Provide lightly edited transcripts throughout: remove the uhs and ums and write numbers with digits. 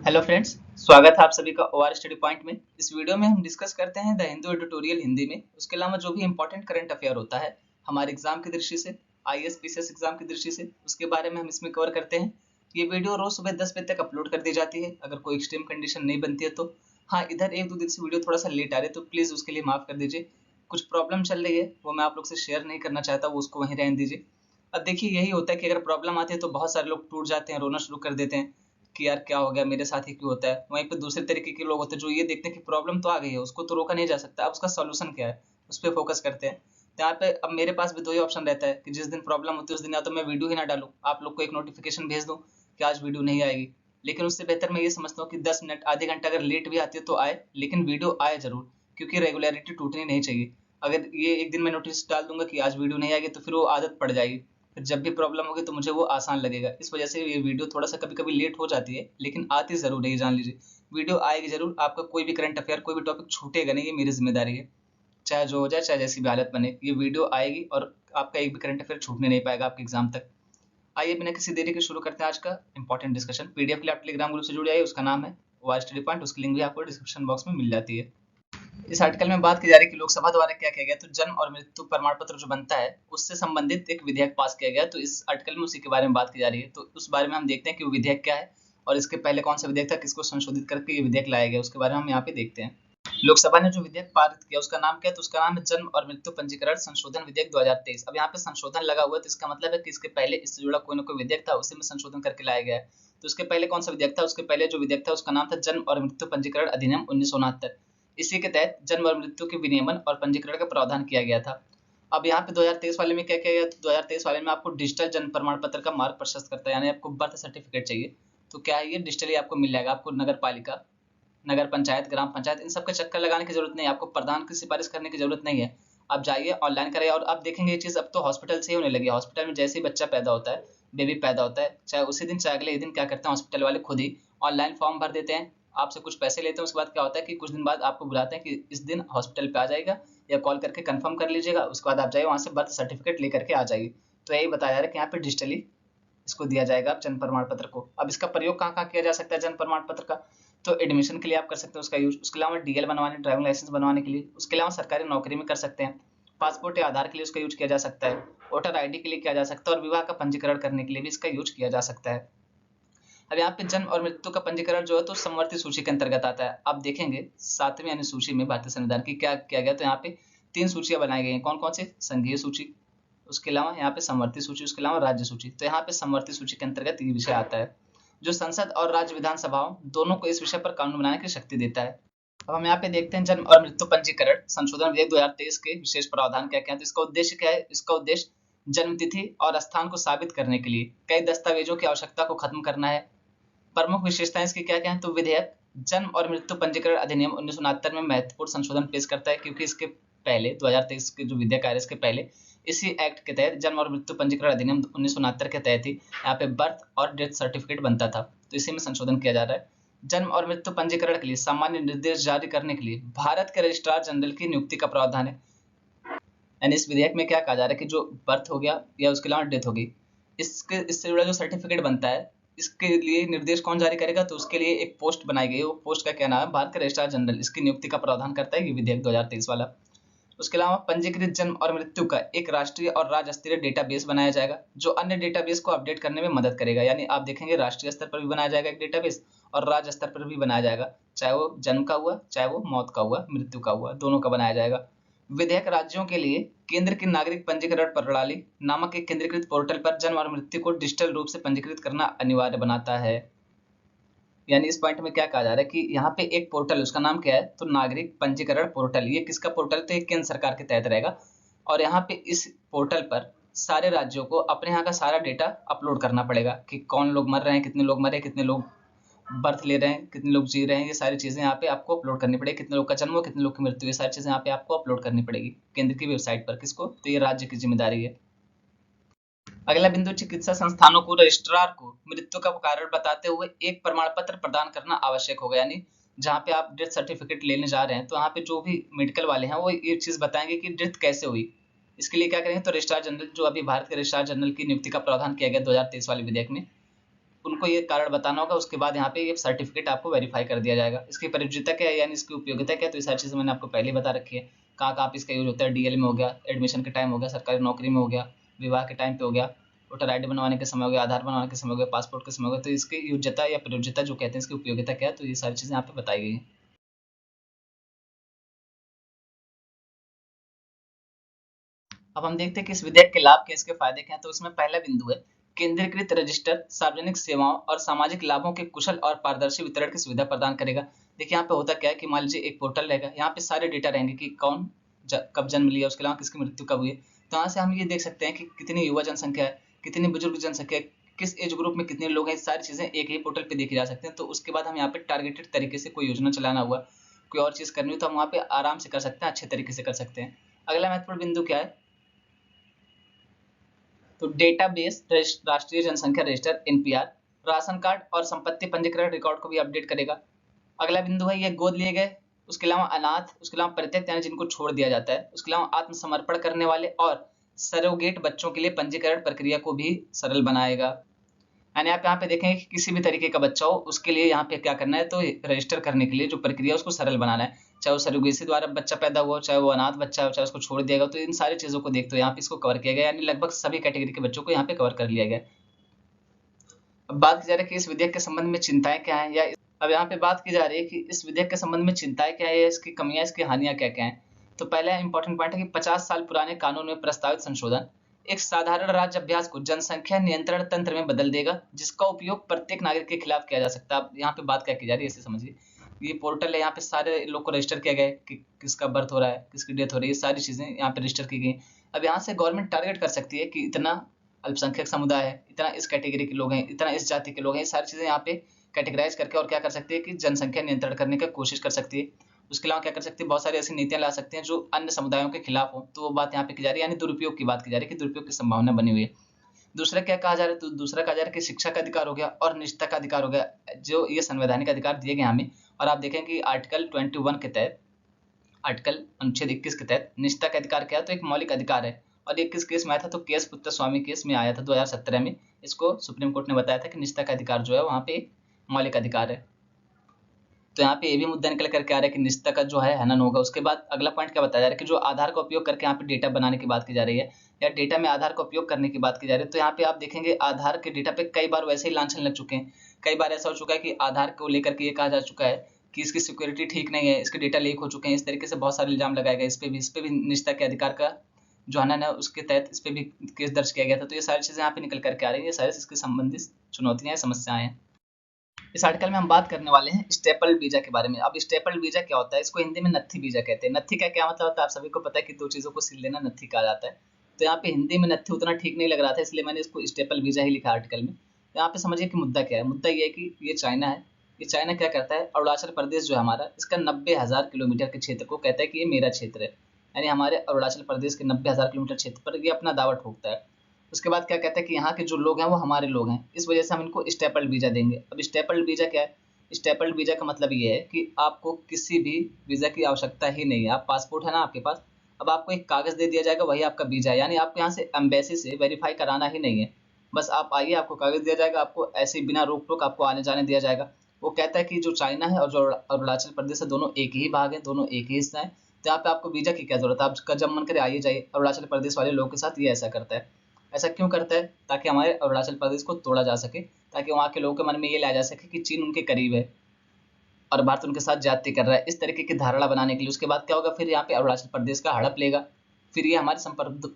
Hello friends, स्वागत है आप सभी का ओआर स्टडी पॉइंट में। इस वीडियो में हम डिस्कस करते हैं द हिंदू एडिटोरियल हिंदी में। उसके अलावा जो भी इंपॉर्टेंट करंट अफेयर होता है हमारे एग्जाम की दृष्टि से, आईएएस पीसीएस एग्जाम की दृष्टि से, उसके बारे में हम इसमें कवर करते हैं। ये वीडियो रोज सुबह 10 बजे तक अपलोड कर दी जाती है। अगर कोई एक्सट्रीम कंडीशन नहीं बनती है तो हाँ, इधर एक दो दिन से वीडियो थोड़ा सा लेट आ रही है तो प्लीज उसके लिए माफ कर दीजिए। कुछ प्रॉब्लम चल रही है वो मैं आप लोग से शेयर नहीं करना चाहता, वो उसको वहीं रहने दीजिए। अब देखिए, यही होता है कि अगर प्रॉब्लम आती है तो बहुत सारे लोग टूट जाते हैं, रोना शुरू कर देते हैं कि यार क्या हो गया, मेरे साथ ही क्यों होता है। वहीं पे दूसरे तरीके के लोग होते हैं जो ये देखते हैं कि प्रॉब्लम तो आ गई है, उसको तो रोका नहीं जा सकता, अब उसका सॉल्यूशन क्या है उस पर फोकस करते हैं। तो यहाँ पे अब मेरे पास भी दो ही ऑप्शन रहता है कि जिस दिन प्रॉब्लम होती है उस दिन या तो मैं वीडियो ही ना डालूं, आप लोग को एक नोटिफिकेशन भेज दूं कि आज वीडियो नहीं आएगी। लेकिन उससे बेहतर मैं ये समझता हूँ कि 10 मिनट आधे घंटे अगर लेट भी आती है तो आए, लेकिन वीडियो आए जरूर, क्योंकि रेगुलरिटी टूटनी नहीं चाहिए। अगर ये एक दिन मैं नोटिस डाल दूंगा कि आज वीडियो नहीं आएगी तो फिर वो आदत पड़ जाएगी, फिर जब भी प्रॉब्लम होगी तो मुझे वो आसान लगेगा। इस वजह से ये वीडियो थोड़ा सा कभी कभी लेट हो जाती है, लेकिन आती जरूर है, ये जान लीजिए। वीडियो आएगी जरूर, आपका कोई भी करंट अफेयर, कोई भी टॉपिक छूटेगा नहीं, ये मेरी जिम्मेदारी है। चाहे जो हो जाए, चाहे जैसी भी हालत बने, ये वीडियो आएगी और आपका एक भी करंट अफेयर छूटने नहीं पाएगा आपके एग्जाम तक। आइए बिना किसी देरी के शुरू करते हैं आज का इंपॉर्टेंट डिस्कशन। पीडीएफ के लिए आप टेलीग्राम ग्रुप से जुड़े आइए, उसका नाम है वाई स्टडी पॉइंट, उसकी लिंक भी आपको डिस्क्रिप्शन बॉक्स में मिल जाती है। इस आर्टिकल में बात की जा रही है कि लोकसभा द्वारा क्या किया गया, तो जन्म और मृत्यु प्रमाण पत्र जो बनता है उससे संबंधित एक विधेयक पास किया गया। तो इस आर्टिकल में उसी के बारे में बात की जा रही है। तो उस बारे में हम देखते हैं कि वो विधेयक क्या है और इसके पहले कौन सा विधेयक था, किसको संशोधित करके ये विधेयक लाया गया, उसके बारे में हम यहाँ पे देखते हैं। लोकसभा ने जो विधेयक पारित किया उसका नाम क्या है, तो उसका नाम है जन्म और मृत्यु पंजीकरण संशोधन विधेयक 2023। अब यहाँ पे संशोधन लगा हुआ है तो इसका मतलब है कि इसके पहले इससे जुड़ा कोई ना कोई विधेयक था, उसी में संशोधन करके लाया गया है। तो उसके पहले कौन सा विधेयक था, उसके पहले जो विधेयक था उसका नाम था जन्म और मृत्यु पंजीकरण अधिनियम 1969। इसी के तहत जन्म और मृत्यु के विनियमन और पंजीकरण का प्रावधान किया गया था। अब यहाँ पे 2023 वाले में क्या किया गया, 2023 वाले में आपको डिजिटल जन्म प्रमाण पत्र का मार्ग प्रशस्त करता है, यानी आपको बर्थ सर्टिफिकेट चाहिए तो क्या है, ये डिजिटली आपको मिल जाएगा। आपको नगर पालिका, नगर पंचायत, ग्राम पंचायत, इन सब के चक्कर लगाने की जरूरत नहीं है, आपको प्रधान की सिफारिश करने की जरूरत नहीं है। आप जाइए ऑनलाइन कराइए और आप देखेंगे ये चीज अब तो हॉस्पिटल से ही होने लगी है। हॉस्पिटल में जैसे ही बच्चा पैदा होता है, बेबी पैदा होता है, चाहे उसी दिन चाहे अगले दिन क्या करते हैं हॉस्पिटल वाले खुद ही ऑनलाइन फॉर्म भर देते हैं, आपसे कुछ पैसे लेते हैं। उसके बाद क्या होता है कि कुछ दिन बाद आपको बुलाते हैं कि इस दिन हॉस्पिटल पे आ जाएगा, या कॉल करके कंफर्म कर लीजिएगा। उसके बाद आप जाइए वहां से बर्थ सर्टिफिकेट लेकर के आ जाइए। तो यही बताया जा रहा है कि यहाँ पे डिजिटली इसको दिया जाएगा जन्म प्रमाण पत्र को। अब इसका प्रयोग कहाँ कहाँ किया जा सकता है जन्म प्रमाण पत्र का, तो एडमिशन के लिए आप कर सकते हैं उसका यूज, उसके अलावा डीएल बनवाने, ड्राइविंग लाइसेंस बनवाने के लिए, उसके अलावा सरकारी नौकरी में कर सकते हैं, पासपोर्ट या आधार के लिए उसका यूज किया जा सकता है, वोटर आईडी के लिए किया जा सकता है, और विवाह का पंजीकरण करने के लिए भी इसका यूज किया जा सकता है। अब यहाँ पे जन्म और मृत्यु का पंजीकरण जो है तो समवर्ती सूची के अंतर्गत आता है। आप देखेंगे 7वीं अनुसूची में भारतीय संविधान की क्या किया गया, तो यहाँ पे 3 सूचियां बनाई गई हैं। कौन कौन सी, संघीय सूची, उसके अलावा यहाँ पे समवर्ती सूची, उसके अलावा राज्य सूची। तो यहाँ पे समवर्ती सूची के अंतर्गत ये विषय आता है जो संसद और राज्य विधानसभाओं दोनों को इस विषय पर कानून बनाने की शक्ति देता है। अब हम यहाँ पे देखते हैं जन्म और मृत्यु पंजीकरण संशोधन विधेयक 2023 के विशेष प्रावधान क्या क्या है। तो इसका उद्देश्य क्या है, इसका उद्देश्य जन्म तिथि और स्थान को साबित करने के लिए कई दस्तावेजों की आवश्यकता को खत्म करना है। प्रमुख विशेषताएं इसकी क्या क्या है, तो विधेयक जन्म और मृत्यु पंजीकरण अधिनियम 1969 में महत्वपूर्ण संशोधन पेश करता है, क्योंकि इसके पहले 2023 के जो विधेयक आया इसके पहले इसी एक्ट के तहत जन्म और मृत्यु पंजीकरण अधिनियम 1969 के तहत ही यहाँ पे बर्थ और डेथ सर्टिफिकेट बनता था। तो इसी में संशोधन किया जा रहा है। जन्म और मृत्यु पंजीकरण के लिए सामान्य निर्देश जारी करने के लिए भारत के रजिस्ट्रार जनरल की नियुक्ति का प्रावधान है। यानी इस विधेयक में क्या कहा जा रहा है कि जो बर्थ हो गया या उसके अलावा डेथ होगी, इसके इससे जुड़ा जो सर्टिफिकेट बनता है इसके लिए निर्देश कौन जारी करेगा, तो उसके लिए एक पोस्ट बनाई गई है। वो पोस्ट का क्या नाम है, भारत के रजिस्ट्रार जनरल, इसकी नियुक्ति का प्रावधान करता है ये विधेयक 2023 वाला। उसके अलावा पंजीकृत जन्म और मृत्यु का एक राष्ट्रीय और राज्य स्तरीय डेटाबेस बनाया जाएगा जो अन्य डेटाबेस को अपडेट करने में मदद करेगा। यानी आप देखेंगे राष्ट्रीय स्तर पर भी बनाया जाएगा एक डेटाबेस और राज्य स्तर पर भी बनाया जाएगा, चाहे वो जन्म का हुआ, चाहे वो मौत का हुआ, मृत्यु का हुआ, दोनों का बनाया जाएगा। विधेयक राज्यों के लिए केंद्र की नागरिक पंजीकरण प्रणाली नामक एक केंद्रीकृत पोर्टल पर जन्म और मृत्यु को डिजिटल रूप से पंजीकृत करना अनिवार्य बनाता है। यानी इस पॉइंट में क्या कहा जा रहा है कि यहाँ पे एक पोर्टल, उसका नाम क्या है, तो नागरिक पंजीकरण पोर्टल। ये किसका पोर्टल, तो ये केंद्र सरकार के तहत रहेगा। और यहाँ पे इस पोर्टल पर सारे राज्यों को अपने यहाँ का सारा डेटा अपलोड करना पड़ेगा कि कौन लोग मर रहे हैं, कितने लोग मरे, कितने लोग बर्थ ले रहे हैं, कितने लोग जी रहे हैं, ये सारी चीजें यहाँ पे आपको अपलोड करनी पड़ेगी। कितने लोग का जन्म हो, कितने लोग की मृत्यु, ये सारी चीजें यहाँ पे आपको अपलोड करनी पड़ेगी केंद्र की वेबसाइट पर। किसको, तो ये राज्य की जिम्मेदारी है। अगला बिंदु, चिकित्सा संस्थानों को रजिस्ट्रार को मृत्यु का कारण बताते हुए एक प्रमाण पत्र प्रदान करना आवश्यक होगा। यानी जहाँ पे आप डेथ सर्टिफिकेट लेने जा रहे हैं तो यहाँ पे जो भी मेडिकल वाले हैं वो ये चीज बताएंगे कि डेथ कैसे हुई। इसके लिए क्या करेंगे, तो रजिस्ट्रार जनरल, जो अभी भारत के रजिस्ट्रार जनरल की नियुक्ति का प्रावधान किया गया 2023 वाले विधेयक में, उनको ये कारण बताना होगा, उसके बाद यहाँ पे ये सर्टिफिकेट आपको वेरीफाई कर दिया जाएगा। इसकी प्रयोज्यता क्या है यानी इसकी उपयोगिता क्या है, तो ये सारी चीज़ें मैंने आपको पहले ही बता रखी है। कहाँ कहाँ पे इसका यूज होता है, डीएल में हो गया, एडमिशन के टाइम हो गया, सरकारी नौकरी में हो गया, विवाह के टाइम पे हो गया, वोटर आईडी बनवाने के समय हो गया, आधार बनवाने के समय हो गया, पासपोर्ट के समय हो गया। तो इसकी योग्यता या प्रयोज्यता जो कहते हैं, इसकी उपयोगिता क्या है, तो ये सारी चीज़ें यहाँ पे बताई गई हैं। अब हम देखते हैं कि इस विधेयक के लाभ क्या, इसके फायदे क्या हैं। तो इसमें पहला बिंदु है केंद्रीकृत रजिस्टर सार्वजनिक सेवाओं और सामाजिक लाभों के कुशल और पारदर्शी वितरण की सुविधा प्रदान करेगा। देखिए यहाँ पे होता क्या है कि मान लीजिए एक पोर्टल रहेगा, यहाँ पे सारे डेटा रहेंगे कि कौन कब जन्म लिया, उसके अलावा किसकी मृत्यु कब हुई है। तो यहाँ से हम ये देख सकते हैं कि कितनी युवा जनसंख्या है, कितनी बुजुर्ग जनसंख्या है, किस एज ग्रुप में कितने लोग हैं, सारी चीजें एक ही पोर्टल पे देखी जा सकते हैं। तो उसके बाद हम यहाँ पे टारगेटेड तरीके से कोई योजना चलाना हुआ, कोई और चीज करनी हो, तो हम वहाँ पे आराम से कर सकते हैं, अच्छे तरीके से कर सकते हैं। अगला महत्वपूर्ण बिंदु क्या है, तो डेटाबेस राष्ट्रीय जनसंख्या रजिस्टर एनपीआर राशन कार्ड और संपत्ति पंजीकरण रिकॉर्ड को भी अपडेट करेगा। अगला बिंदु है ये गोद लिए गए, उसके अलावा अनाथ, उसके अलावा परित्यक्त यानी जिनको छोड़ दिया जाता है, उसके अलावा आत्मसमर्पण करने वाले और सरोगेट बच्चों के लिए पंजीकरण प्रक्रिया को भी सरल बनाएगा। यानी आप यहाँ पे देखें कि किसी भी तरीके का बच्चा हो, उसके लिए यहाँ पे क्या करना है, तो रजिस्टर करने के लिए जो प्रक्रिया है उसको सरल बनाना है। चाहे वो सरोगेसी द्वारा बच्चा पैदा हुआ, चाहे वो अनाथ बच्चा हो, चाहे उसको छोड़ दिया गया, तो इन सारी चीजों को देखते हुए यहाँ पे इसको कवर किया गया, यानी लगभग सभी कैटेगरी के बच्चों को यहाँ पे कवर कर लिया गया। अब बात की जा रही है कि इस विधेयक के संबंध में चिंताएं क्या है, या अब यहाँ पे बात की जा रही है कि इस विधेयक के संबंध में चिंताएं क्या है, इसकी कमियां, इसकी हानियां क्या क्या है। तो पहला इंपॉर्टेंट पॉइंट है कि 50 साल पुराने कानून में प्रस्तावित संशोधन एक साधारण राज्य अभ्यास को जनसंख्या नियंत्रण तंत्र में बदल देगा, जिसका उपयोग प्रत्येक नागरिक के खिलाफ किया जा सकता है। अब यहाँ पे बात क्या की जा रही है इसे समझिए। ये पोर्टल है, यहाँ पे सारे लोग को रजिस्टर किया गया है कि किसका बर्थ हो रहा है, किसकी डेथ हो रही है, सारी चीजें यहाँ पे रजिस्टर की गई। अब यहाँ से गवर्नमेंट टारगेट कर सकती है कि इतना अल्पसंख्यक समुदाय है, इतना इस कैटेगरी के लोग हैं, इतना इस जाति के लोग हैं, ये सारी चीजें यहाँ पे कैटेगराइज करके और क्या कर सकती है कि जनसंख्या नियंत्रण करने की कोशिश कर सकती है। उसके अलावा क्या कर सकती है, बहुत सारी ऐसी नीतियां ला सकते हैं जो अन्य समुदायों के खिलाफ हो। तो वो बात यहाँ पे की जा रही है, यानी दुरुपयोग की बात की जा रही है कि दुरुपयोग की संभावना बनी हुई है। दूसरा क्या कहा जा रहा है, तो दूसरा कहा जा रहा है कि शिक्षा का अधिकार हो गया और निजता का अधिकार हो गया, जो ये संवैधानिक अधिकार दिए गए हमें। और आप देखें कि आर्टिकल 21 के तहत, आर्टिकल अनुच्छेद 21 के तहत निजता का अधिकार क्या है, तो एक मौलिक अधिकार है। और ये किस केस में आया था, तो केस पुत्र स्वामी केस में आया था 2017 में। इसको सुप्रीम कोर्ट ने बताया था कि निजता का अधिकार जो है वहाँ पे मौलिक अधिकार है। तो यहाँ पे ये भी मुद्दा निकल करके आ रहा है कि निजता का जो है हनन होगा। उसके बाद अगला पॉइंट क्या बताया जा रहा है कि जो आधार का उपयोग करके यहाँ पे डेटा बनाने की बात की जा रही है, या डेटा में आधार का उपयोग करने की बात की जा रही है। तो यहाँ पे आप देखेंगे आधार के डेटा पे कई बार वैसे ही लांछन लग चुके हैं। कई बार ऐसा हो चुका है कि आधार को लेकर के ये कहा जा चुका है कि इसकी सिक्योरिटी ठीक नहीं है, इसके डेटा लीक हो चुके हैं, इस तरीके से बहुत सारे इल्जाम लगाए गए। इस पे भी निजता के अधिकार का जो हनन है उसके तहत इस पे भी केस दर्ज किया गया था। तो ये सारी चीजें यहाँ पे निकल करके आ रही है, ये सारी इसके संबंधित चुनौतियां समस्याएं हैं। इस आर्टिकल में हम बात करने वाले हैं स्टेपल वीजा के बारे में। अब स्टेपल वीजा क्या होता है, इसको हिंदी में नत्थी वीजा कहते हैं। नत्थी का क्या मतलब होता है, आप सभी को पता है कि दो चीजों को सिल लेना नत्थी कहा जाता है। तो यहाँ पे हिंदी में नत्थी उतना ठीक नहीं लग रहा था, इसलिए मैंने इसको स्टेपल वीजा ही लिखा आर्टिकल में। यहाँ पे समझिए कि मुद्दा क्या है। मुद्दा ये है कि ये चाइना है, ये चाइना क्या करता है, अरुणाचल प्रदेश जो है हमारा, इसका 90,000 किलोमीटर के क्षेत्र को कहता है कि ये मेरा क्षेत्र है। यानी हमारे अरुणाचल प्रदेश के 90,000 किलोमीटर क्षेत्र पर ये अपना दावा ठोकता है। उसके बाद क्या कहता है कि यहाँ के जो लोग हैं वो हमारे लोग हैं, इस वजह से हम इनको स्टेपल्ड वीजा देंगे। अब स्टेपल्ड वीजा क्या है, स्टेपल्ड वीजा का मतलब ये है कि आपको किसी भी वीजा की आवश्यकता ही नहीं है। आप पासपोर्ट है ना आपके पास, अब आपको एक कागज दे दिया जाएगा, वही आपका वीजा है। यानी आपको यहाँ से एम्बेसी से वेरीफाई कराना ही नहीं है, बस आप आइए, आपको कागज दिया जाएगा, आपको ऐसे ही बिना रोक टोक आपको आने जाने दिया जाएगा। वो कहता है कि जो चाइना है और जो अरुणाचल प्रदेश है, दोनों एक ही भाग है, दोनों एक ही हिस्सा है। तो यहाँ पे आपको वीजा की क्या जरूरत है, आपका जब मन करे आइए जाइए। अरुणाचल प्रदेश वाले लोगों के साथ ये ऐसा करता है। ऐसा क्यों करता है, ताकि हमारे अरुणाचल प्रदेश को तोड़ा जा सके, ताकि वहाँ के लोगों के मन में ये लाया जा सके कि चीन उनके करीब है और भारत उनके साथ ज्यादती कर रहा है, इस तरीके की धारणा बनाने के लिए। उसके बाद क्या होगा, फिर यहाँ पे अरुणाचल प्रदेश का हड़प लेगा, फिर ये हमारी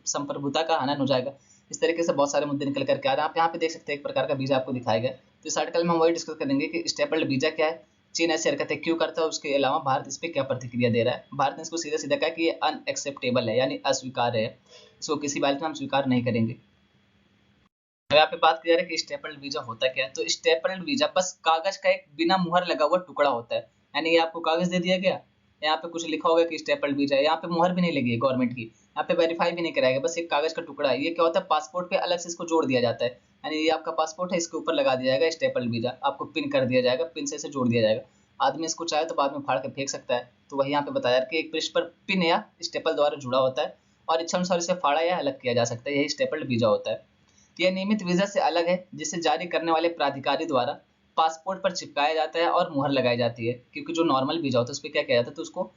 संप्रभुता का हनन हो जाएगा। इस तरीके से बहुत सारे मुद्दे निकल करके आ रहे हैं। आप यहाँ पे देख सकते हैं एक प्रकार का वीजा आपको दिखाया गया। तो इस आर्टिकल में हम वही डिस्कस करेंगे कि स्टेपल्ड वीजा क्या है, चीन ऐसी हरकतें क्यों करता है, उसके अलावा भारत इस पर क्या प्रतिक्रिया दे रहा है। भारत ने इसको सीधा सीधा कहा कि ये अनएक्सेप्टेबल है, यानी अस्वीकार्य है, इसको किसी भी हालत में हम स्वीकार नहीं करेंगे। अब यहाँ पे बात की जा रही है कि स्टेपल्ड वीजा होता क्या है। तो स्टेपल्ड वीजा बस कागज का एक बिना मुहर लगा हुआ टुकड़ा होता है। यानी ये आपको कागज दे दिया गया, यहाँ पे कुछ लिखा होगा कि स्टेपल्ड वीजा है, यहाँ पे मुहर भी नहीं लगी है गवर्नमेंट की, यहाँ पे वेरीफाई भी नहीं कराएगा, बस एक कागज का टुकड़ा है। ये क्या होता है, पासपोर्ट पे अलग से इसको जोड़ दिया जाता है। यानी ये आपका पासपोर्ट है, इसके ऊपर लगा दिया जाएगा स्टेपल्ड वीजा, आपको पिन कर दिया जाएगा, पिन से इसे जोड़ दिया जाएगा। आदमी इसको चाहे तो बाद में फाड़ के फेंक सकता है। तो वही यहाँ पे बताया कि एक पृष्ठ पर पिन या स्टेपल द्वारा जुड़ा होता है और इच्छा अनुसार इसे फाड़ा या अलग किया जा सकता है, यही स्टेपल्ड वीजा होता है। यह नियमित वीजा से अलग है, जिसे जारी करने वाले प्राधिकारी द्वारा पासपोर्ट पर चिपकाया जाता है और मुहर लगाई जाती है। क्योंकि जो नॉर्मल वीजा होता है उस पर क्या किया जाता है, तो उसको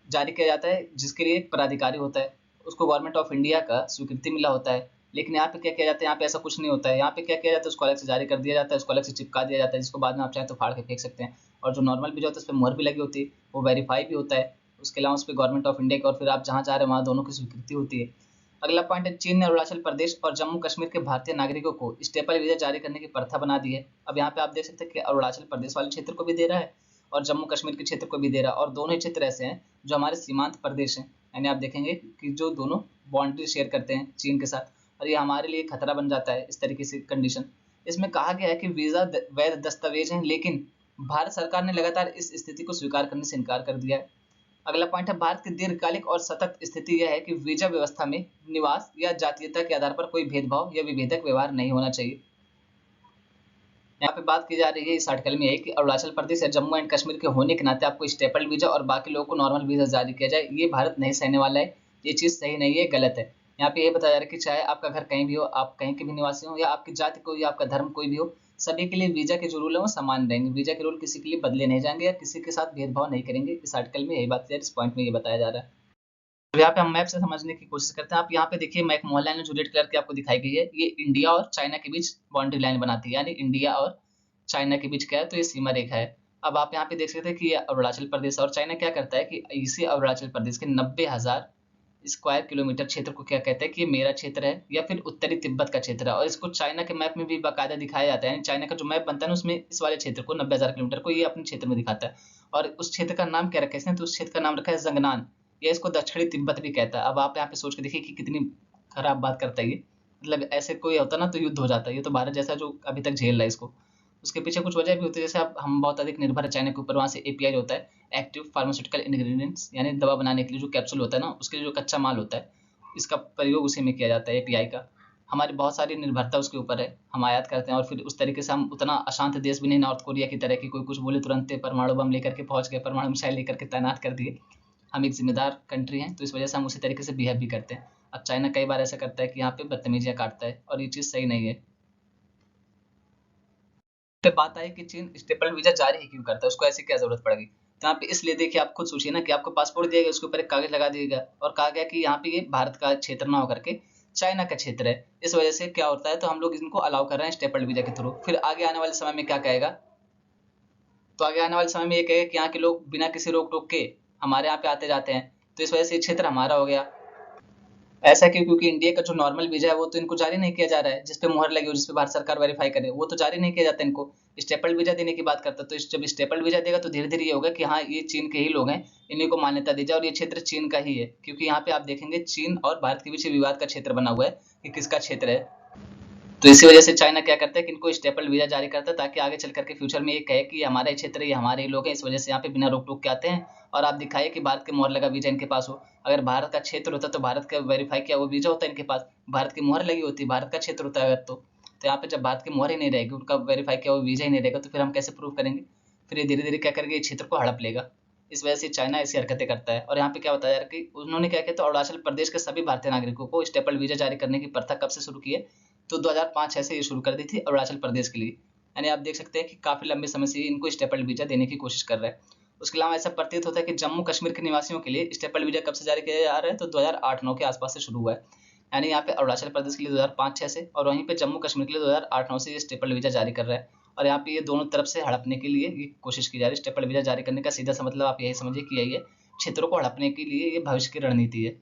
जारी किया जाता है जिसके लिए एक प्राधिकारी होता है, उसको गवर्नमेंट ऑफ इंडिया का स्वीकृति मिला होता है। लेकिन यहाँ पे क्या किया जाता है, यहाँ पे ऐसा कुछ नहीं होता है। यहाँ पे क्या किया जाता है, उसको अलग से जारी कर दिया जाता है, उसको अलग से चिपका दिया जाता है, जिसको बाद में आप चाहें तो फाड़ के फेंक सकते हैं। और जो नॉर्मल वीजा होता है उस पर मुहर भी लगी होती है, वो वेरीफाई भी होता है। उसके अलावा उस पर गवर्नमेंट ऑफ इंडिया की और फिर आप जहाँ जा रहे हैं वहाँ दोनों की स्वीकृति होती है। अगला पॉइंट है, चीन ने अरुणाचल प्रदेश और जम्मू कश्मीर के भारतीय नागरिकों को स्टेपल वीजा जारी करने की प्रथा बना दी है। अब यहाँ पे आप देख सकते हैं कि अरुणाचल प्रदेश वाले क्षेत्र को भी दे रहा है और जम्मू कश्मीर के क्षेत्र को भी दे रहा है, और दोनों ही क्षेत्र ऐसे हैं जो हमारे सीमांत प्रदेश हैं। यानी आप देखेंगे कि जो दोनों बाउंड्री शेयर करते हैं चीन के साथ, और ये हमारे लिए खतरा बन जाता है इस तरीके से कंडीशन। इसमें कहा गया है कि वीजा वैध दस्तावेज हैं, लेकिन भारत सरकार ने लगातार इस स्थिति को स्वीकार करने से इनकार कर दिया है। अगला पॉइंट है, भारत की दीर्घकालिक और सतत स्थिति यह है कि वीजा व्यवस्था में निवास या जातीयता के आधार पर कोई भेदभाव या विभेदक व्यवहार नहीं होना चाहिए। यहाँ पे बात की जा रही है इस आर्टिकल में है कि अरुणाचल प्रदेश या जम्मू एंड कश्मीर के होने के नाते आपको स्टेपल वीजा और बाकी लोगों को नॉर्मल वीजा जारी किया जाए, ये भारत नहीं सहने वाला है। ये चीज़ सही नहीं है, गलत है। यहाँ पे ये बताया जा रहा है कि चाहे आपका घर कहीं भी हो, आप कहीं के भी निवासी हो, या आपकी जाति कोई या आपका धर्म कोई भी हो, सभी के लिए वीजा के जो रूल है वो समान रहेंगे। वीजा के रूल किसी के लिए बदले नहीं जाएंगे या किसी के साथ भेदभाव नहीं करेंगे। इस आर्टिकल में यही बात है, इस पॉइंट में ये बताया जा रहा है। तो यहाँ पे हम मैप से समझने की कोशिश करते हैं। आप यहाँ पे देखिए, मैप मोहर लाइन जो रेड कलर की आपको दिखाई गई है, ये इंडिया और चाइना के बीच बाउंड्री लाइन बनाती है। यानी इंडिया और चाइना के बीच क्या है, तो ये सीमा रेखा है। अब आप यहाँ पे देख सकते हैं कि ये अरुणाचल प्रदेश, और चाइना क्या करता है कि इसी अरुणाचल प्रदेश के 90,000 स्क्वायर किलोमीटर क्षेत्र को क्या कहता है कि ये मेरा क्षेत्र है, या फिर उत्तरी तिब्बत का क्षेत्र है। और इसको चाइना के मैप में भी बाकायदा दिखाया जाता है। चाइना का जो मैप बनता है ना, उसमें इस वाले क्षेत्र को 90,000 किलोमीटर को ये अपने क्षेत्र में दिखाता है। और उस क्षेत्र का नाम क्या रखा है इसने, तो उस क्षेत्र का नाम रखा है जंगनान, या इसको दक्षिणी तिब्बत भी कहता है। अब आप यहाँ पे सोच के देखिए कि कितनी खराब बात करता है ये। मतलब ऐसे कोई होता ना तो युद्ध हो जाता है। ये तो भारत जैसा जो अभी तक झेल रहा है इसको, उसके पीछे कुछ वजह भी होती है। जैसे अब हम बहुत अधिक निर्भर है चाइना के ऊपर, वहाँ से एपीआई जो होता है, एक्टिव फार्मास्यूटिकल इंग्रेडिएंट्स, यानी दवा बनाने के लिए जो कैप्सूल होता है ना, उसके लिए जो कच्चा माल होता है, इसका प्रयोग उसी में किया जाता है, एपीआई का। हमारी बहुत सारी निर्भरता उसके ऊपर है, हम आयात करते हैं। और फिर उस तरीके से हम उतना अशांत देश भी नहीं, नॉर्थ कोरिया की तरह की कोई कुछ बोले तुरंत परमाणु बम लेकर के पहुंच गए, परमाणु मिसाइल लेकर के तैनात कर दिए। हम एक जिम्मेदार कंट्री हैं, तो इस वजह से हम उसी तरीके से बिहेव भी करते हैं। अब चाइना कई बार ऐसा करता है कि यहाँ पे बदतमीजियां काटता है, और ये चीज़ सही नहीं है। पे बात आई कि चीन स्टेपल वीजा जारी ही क्यों करता है, उसको ऐसी क्या जरूरत पड़ेगी। तो यहाँ पे इसलिए देखिए, आप खुद सोचिए ना कि आपको पासपोर्ट दिया गया, उसके ऊपर एक कागज लगा दिया गया और कहा गया कि यहाँ पे ये भारत का क्षेत्र ना होकर के चाइना का क्षेत्र है। इस वजह से क्या होता है, तो हम लोग इनको अलाउ कर रहे हैं स्टेपल वीजा के थ्रू। फिर आगे आने वाले समय में क्या कहेगा, तो आगे आने वाले समय में ये कहेगा कि यहाँ के लोग बिना किसी रोक टोक के हमारे यहाँ पे आते जाते हैं, तो इस वजह से ये क्षेत्र हमारा हो गया। ऐसा क्यों, क्योंकि इंडिया का जो नॉर्मल वीजा है वो तो इनको जारी नहीं किया जा रहा है, जिसपे मुहर लगी हो, जिसपे भारत सरकार वेरीफाई करे, वो तो जारी नहीं किया जाता इनको। स्टेपल वीजा देने की बात करता है, तो जब स्टेपल वीजा देगा तो धीरे धीरे ये होगा कि हाँ, ये चीन के ही लोग हैं, इन्हीं को मान्यता दी जाए और ये क्षेत्र चीन का ही है। क्योंकि यहाँ पे आप देखेंगे चीन और भारत के बीच विवाद का क्षेत्र बना हुआ है कि किसका क्षेत्र है। तो इसी वजह से चाइना क्या करता है कि इनको स्टेपल वीजा जारी करता है, ताकि आगे चल करके फ्यूचर में ये कहे कि ये हमारा ही क्षेत्र है, ये हमारे ही लोग हैं। इस वजह से यहाँ पे बिना रोक टोक के आते हैं, और आप दिखाइए कि भारत के मोहर लगा वीजा इनके पास हो। अगर भारत का क्षेत्र होता तो भारत का वेरीफाई किया वो वीजा होता इनके पास, भारत की मोहर लगी होती, भारत का क्षेत्र होता अगर तो यहाँ पे जब भारत की मोहर ही नहीं रहेगी, उनका वेरीफाई किया वो वीजा ही नहीं रहेगा, तो फिर हम कैसे प्रूव करेंगे। फिर ये धीरे धीरे क्या करेंगे, क्षेत्र को हड़प लेगा। इस वजह से चाइना ऐसी हरकतें करता है। और यहाँ पे क्या बताया जा रहा है कि उन्होंने क्या किया, तो अरुणाचल प्रदेश के सभी भारतीय नागरिकों को स्टेपल वीजा जारी करने की प्रथा कब से शुरू की है, तो 2005 ऐसे ये शुरू कर दी थी अरुणाचल प्रदेश के लिए। यानी आप देख सकते हैं कि काफी लंबे समय से इनको स्टेपल वीजा देने की कोशिश कर रहा है। उसके अलावा ऐसा प्रतीत होता है कि जम्मू कश्मीर के निवासियों के लिए स्टेपल वीजा कब से जारी किया जा रहा है, तो 2008-9 के आसपास से शुरू हुआ है। यानी यहाँ पे अरुणाचल प्रदेश के लिए 2005-6 से, और वहीं पे जम्मू कश्मीर के लिए 2008-9 से ये स्टेपल वीजा जारी कर रहा है। और यहाँ पे ये दोनों तरफ से हड़पने के लिए ये कोशिश की जा रही है। स्टेपल वीजा जारी करने का सीधा सा मतलब आप यही समझिए कि यही है, क्षेत्रों को हड़पने के लिए ये भविष्य की रणनीति है।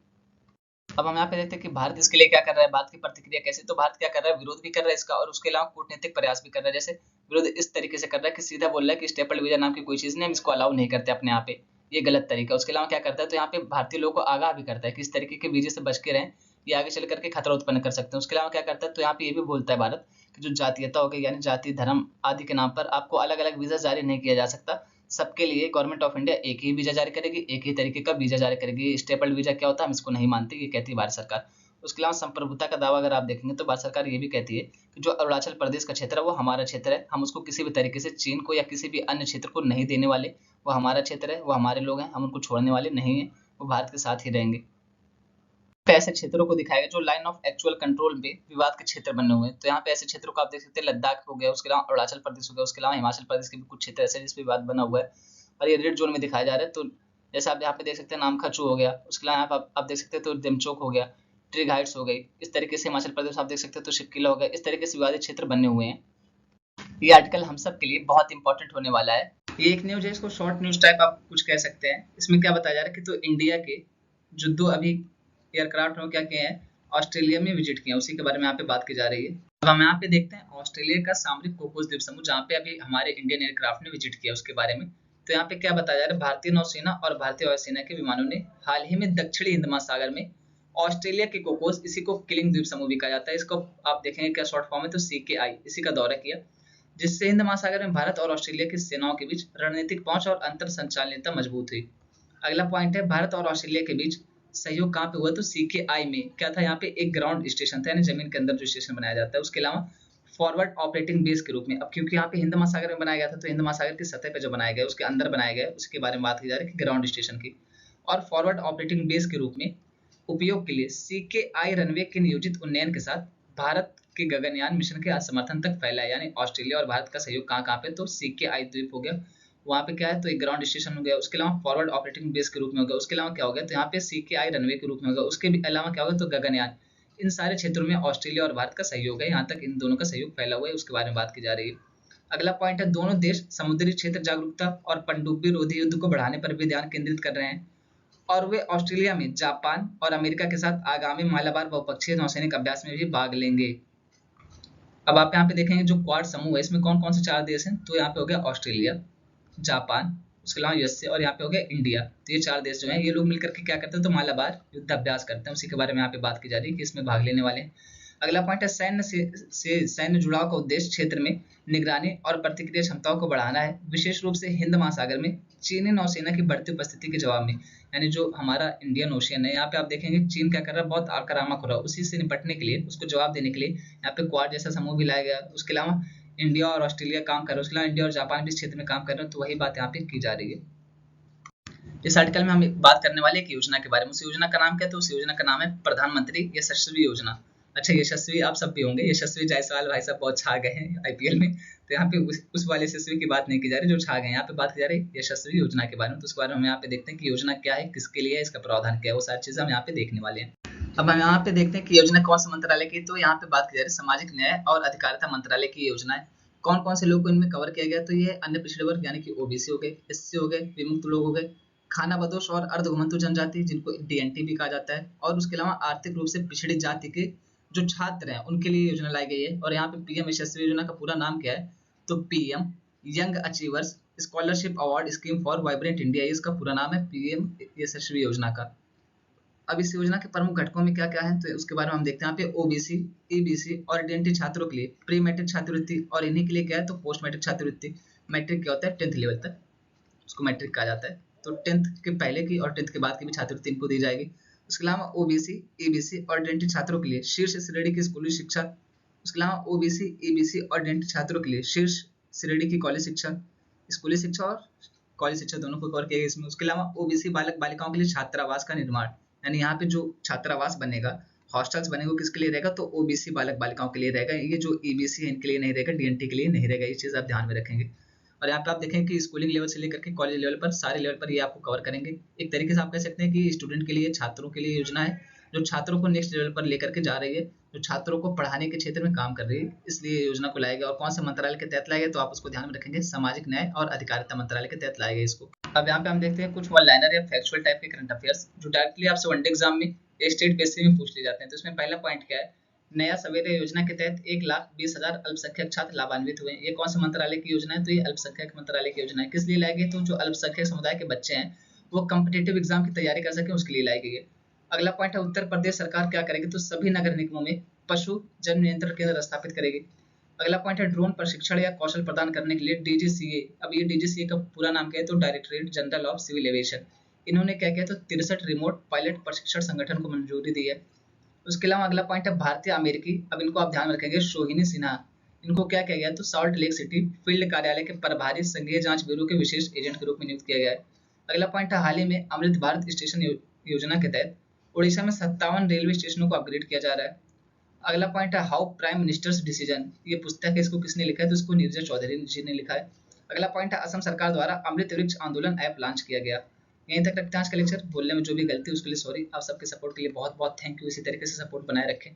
अब हम यहाँ पे देखते हैं कि भारत इसके लिए क्या कर रहा है, भारत की प्रतिक्रिया कैसे। तो भारत क्या कर रहा है, विरोध भी कर रहा है इसका, और उसके अलावा कूटनीतिक प्रयास भी कर रहा है। जैसे विरोध इस तरीके से कर रहा है कि सीधा बोल रहा है कि स्टेपल वीजा नाम की कोई चीज नहीं, हम इसको अलाउ नहीं करते अपने यहाँ पे, ये गलत तरीका। उसके अलावा क्या करता है, तो यहाँ पे भारतीय लोगों को आगाह भी करता है कि इस तरीके के वीजे से बच के रहें, ये आगे चल करके खतरा उत्पन्न कर सकते हैं। उसके अलावा क्या करता है, तो यहाँ पे ये भी बोलता है भारत कि जो जातीयता हो गई, यानी जाति धर्म आदि के नाम पर आपको अलग अलग वीजा जारी नहीं किया जा सकता। सबके लिए गवर्नमेंट ऑफ इंडिया एक ही वीजा जारी करेगी, एक ही तरीके का वीजा जारी करेगी। स्टेपल वीजा क्या होता है, हम इसको नहीं मानते, ये कहती है भारत सरकार। उसके अलावा संप्रभुता का दावा अगर आप देखेंगे तो भारत सरकार ये भी कहती है कि जो अरुणाचल प्रदेश का क्षेत्र है वो हमारा क्षेत्र है, हम उसको किसी भी तरीके से चीन को या किसी भी अन्य क्षेत्र को नहीं देने वाले। वो हमारा क्षेत्र है, वो हमारे लोग हैं, हम उनको छोड़ने वाले नहीं हैं, वो भारत के साथ ही रहेंगे। पे ऐसे क्षेत्रों को दिखाएगा जो लाइन ऑफ एक्चुअल कंट्रोल में विवाद के क्षेत्र बने हुए हैं। तो यहाँ पे ऐसे क्षेत्रों को आप देख सकते हैं, लद्दाख हो गया, उसके अलावा अरुणाचल प्रदेश हो गया, उसके अलावा हिमाचल प्रदेश के भी कुछ क्षेत्र ऐसे जिस पे विवाद बना हुआ है और ये रेड जोन में दिखाया जा रहा है। तो जैसे आप यहाँ पे देख सकते हैं नामखाचू हो गया, उसके अलावा आप देख सकते हैं तो डेमचोक हो गया, ट्रिग हाइट्स हो गई, इस तरीके से हिमाचल प्रदेश आप देख सकते हैं तो शिपकिला हो गया, इस तरीके से विवादित क्षेत्र बने हुए हैं। ये आर्टिकल हम सब के लिए बहुत इंपॉर्टेंट होने वाला है। ये एक न्यूज है, इसको शॉर्ट न्यूज टाइप आप कुछ कह सकते हैं। इसमें क्या बताया जा रहा है कि तो इंडिया के जो 2 अभी एयरक्राफ्ट हो क्या किए हैं, ऑस्ट्रेलिया में विजिट किए, उसी के बारे में यहाँ पे बात की जा रही है। अब हम यहाँ पे देखते हैं ऑस्ट्रेलिया का सामरिक कोकोस द्वीप समूह जहाँ पे अभी हमारे इंडियन एयरक्राफ्ट ने विजिट किया उसके बारे में। तो यहाँ पे क्या बताया जा रहा है, भारतीय नौसेना और भारतीय वायुसेना के विमानों ने हाल ही में दक्षिणी हिंद महासागर में ऑस्ट्रेलिया के कोकोस, इसी को किलिंग द्वीप समूह भी कहा जाता है, इसको आप देखेंगे क्या शॉर्ट फॉर्म है तो CKI, इसी का दौरा किया, जिससे हिंद महासागर में भारत और ऑस्ट्रेलिया की सेनाओं के बीच रणनीतिक पहुंच और अंतर संचालनीयता मजबूत हुई। अगला पॉइंट है भारत और ऑस्ट्रेलिया के बीच सहयोग कहाँ पे हुआ, तो CKI में क्या था, यहाँ पे एक ग्राउंड स्टेशन था, यानी जमीन के अंदर जो स्टेशन बनाया जाता है, उसके अलावा फॉरवर्ड ऑपरेटिंग बेस के रूप में। अब क्योंकि यहाँ पे हिंद महासागर में बनाया गया था, तो हिंद महासागर की सतह पे जो बनाया गया उसके अंदर बनाया गया, उसके बारे में बात की जा रही है ग्राउंड स्टेशन की। और फॉरवर्ड ऑपरेटिंग बेस के रूप में उपयोग के लिए CKI रनवे के नियोजित उन्नयन के साथ भारत के गगनयान मिशन के समर्थन तक फैला है। यानी ऑस्ट्रेलिया और भारत का सहयोग कहाँ पे, तो CKI द्वीप हो गया, वहाँ पे क्या है तो एक ग्राउंड स्टेशन हो गया, उसके अलावा फॉरवर्ड ऑपरेटिंग बेस के रूप में होगा, उसके अलावा क्या हो गया तो यहाँ पे CKI रनवे के रूप में होगा, उसके अलावा क्या होगा तो गगनयान। इन सारे क्षेत्रों में ऑस्ट्रेलिया और भारत का सहयोग है, यहाँ तक इन दोनों का सहयोग फैला हुआ है, उसके बारे में बात की जा रही है। अगला पॉइंट है दोनों देश समुद्री क्षेत्र जागरूकता और पनडुब्बी रोधी युद्ध को बढ़ाने पर भी ध्यान केंद्रित कर रहे हैं और वे ऑस्ट्रेलिया में जापान और अमेरिका के साथ आगामी मालाबार बहुपक्षीय नौसैनिक अभ्यास में भी भाग लेंगे। अब आप यहाँ पे देखेंगे जो क्वाड समूह है इसमें कौन कौन से 4 देश हैं, तो यहाँ पे हो गया ऑस्ट्रेलिया, जापान, उसके अलावा USA और यहाँ पे हो गया इंडिया। तो ये 4 देश जो हैं ये लोग मिलकर के क्या करते हैं तो मालाबार युद्ध अभ्यास करते हैं, उसी के बारे में यहाँ पे बात की जा रही है कि इसमें भाग लेने वाले हैं। अगला पॉइंट है सैन्य जुड़ाव का उद्देश्य क्षेत्र में निगरानी और प्रतिक्रिया क्षमताओं को बढ़ाना है, विशेष रूप से हिंद महासागर में चीनी नौसेना की बढ़ती उपस्थिति के जवाब में। यानी जो हमारा इंडियन ओशियन है यहाँ पे आप देखेंगे चीन क्या कर रहा है, बहुत आक्रामक हो रहा है, उसी से निपटने के लिए उसको जवाब देने के लिए यहाँ पे क्वाड जैसा समूह भी लाया गया। उसके अलावा इंडिया और ऑस्ट्रेलिया काम कर रहे हैं, उसके अलावा इंडिया और जापान भी इस क्षेत्र में काम कर रहे हैं, तो वही बात यहाँ पे की जा रही है। इस आर्टिकल में हम बात करने वाले एक योजना के बारे में। उस योजना का नाम क्या है, तो उस योजना का नाम है प्रधानमंत्री यशस्वी योजना। अच्छा, यशस्वी आप सब भी होंगे, यशस्वी जायसवाल भाई साहब बहुत छा गए हैं IPL में, तो यहाँ पे उस वाले यशस्वी की बात नहीं की जा रही जो छा गए, यहाँ पे बात की जा रही यशस्वी योजना के बारे में। तो उसके बारे में हम यहाँ पे देखते हैं कि योजना क्या है, किसके लिए है, इसका प्रावधान क्या है, वो सारी चीजें हम यहाँ पे देखने वाले हैं। अब हम यहाँ पे देखते हैं कि योजना कौन सा मंत्रालय की, तो यहाँ पे बात की जा रही है सामाजिक न्याय और अधिकारिता मंत्रालय की योजना है। कौन कौन से लोग को इनमें कवर किया गया, तो ये अन्य पिछड़े वर्ग यानी कि OBC हो गए, SC हो गए, विमुक्त लोग हो गए, खाना बदोश और अर्धघुमंतु जनजाति जिनको DNT भी कहा जाता है, और उसके अलावा आर्थिक रूप से पिछड़ी जाति के जो छात्र हैं उनके लिए योजना लाई गई है। और यहाँ पे PM यशस्वी योजना का पूरा नाम क्या है, तो PM young achievers scholarship award scheme for vibrant India, इसका पूरा नाम है PM यशस्वी योजना का। अब इस योजना के प्रमुख घटकों में क्या क्या है, तो उसके बारे में हम देखते हैं। यहाँ पे OBC, EBC और DNT छात्रों के लिए प्री मैट्रिक छात्रवृत्ति, और इन्हीं के लिए क्या है तो पोस्ट मैट्रिक छात्रवृत्ति। मैट्रिक क्या होता है 10th लेवल तक, उसको मैट्रिक कहा जाता है, तो 10th के पहले की और 10th के बाद की भी छात्रवृत्ति इनको दी जाएगी। उसके अलावा OBC, EBC और DNT छात्रों के लिए शीर्ष श्रेणी की स्कूली शिक्षा। उसके अलावा OBC, EBC और DNT छात्रों के लिए शीर्ष श्रेणी की कॉलेज शिक्षा, स्कूली शिक्षा और कॉलेज शिक्षा दोनों को कवर किया गया इसमें। उसके अलावा OBC बालक बालिकाओं के लिए छात्रावास का निर्माण, यानी यहाँ पे जो छात्रावास बनेगा, हॉस्टल्स बनेगा, किसके लिए रहेगा, तो OBC बालक बालिकाओं के लिए रहेगा। ये जो EBC है इनके लिए नहीं रहेगा, DNT के लिए नहीं रहेगा, ये चीज आप ध्यान में रखेंगे। और यहाँ पे आप देखें कि स्कूलिंग लेवल से लेकर के कॉलेज लेवल पर सारे लेवल पर ये आपको कवर करेंगे। एक तरीके से आप कह सकते हैं कि स्टूडेंट के लिए, छात्रों के लिए योजना है जो छात्रों को नेक्स्ट लेवल पर लेकर के जा रही है, जो छात्रों को पढ़ाने के क्षेत्र में काम कर रही है, इसलिए योजना को लाया गया। और कौन से मंत्रालय के तहत लाया गया, तो आप उसको ध्यान में रखेंगे, सामाजिक न्याय और अधिकारिता मंत्रालय के तहत लाया गया इसको। अब यहाँ पे हम देखते हैं कुछ वन लाइनर या फैक्चुअल टाइप के करंट अफेयर्स जो डायरेक्टली आपसे वनडे एग्जाम में स्टेट बेसिस में पूछ लिए जाते हैं। तो इसमें पहला पॉइंट क्या है, नया सवेरे योजना के तहत 1,20,000 अल्पसंख्यक छात्र लाभान्वित हुए। ये कौन से मंत्रालय की योजना है, तो ये अल्पसंख्यक मंत्रालय की योजना है। किस लिए लाई गई, तो जो अल्पसंख्यक समुदाय के बच्चे हैं वो कॉम्पिटिटिव एग्जाम की तैयारी कर सके, उसके लिए लाई गई है। अगला पॉइंट है उत्तर प्रदेश सरकार क्या करेगी, तो सभी नगर निगमों में पशु जन्म नियंत्रण केंद्र स्थापित करेगी। अगला पॉइंट है ड्रोन प्रशिक्षण या कौशल प्रदान करने के लिए DGCA, अब ये DGCA का पूरा नाम क्या है, तो directorate general of civil aviation, इन्होंने क्या किया, तो 63 रिमोट पायलट प्रशिक्षण संगठन को मंजूरी दी है। उसके अलावा अगला पॉइंट है भारतीय अमेरिकी, अब इनको आप ध्यान में रखेंगे, सोहिनी सिन्हा, इनको क्या किया गया, तो सॉल्ट लेक सिटी फील्ड कार्यालय के प्रभारी संघीय जांच ब्यूरो के विशेष एजेंट के रूप में नियुक्त किया गया है। अगला पॉइंट है हाल ही में अमृत भारत स्टेशन योजना के तहत उड़ीसा में 57 रेलवे स्टेशनों को अपग्रेड किया जा रहा है। अगला पॉइंट है हाउ प्राइम मिनिस्टर्स डिसीजन, ये पुस्तक है, इसको किसने लिखा है, तो इसको नीरज चौधरी जी ने लिखा है। अगला पॉइंट है असम सरकार द्वारा अमृत वृक्ष आंदोलन ऐप लॉन्च किया गया। यहीं तक रखते हैं आज का लेक्चर। बोलने में जो भी गलती उसके लिए सॉरी। आप सबके सपोर्ट के लिए बहुत बहुत थैंक यू। इसी तरीके से सपोर्ट बनाए रखें।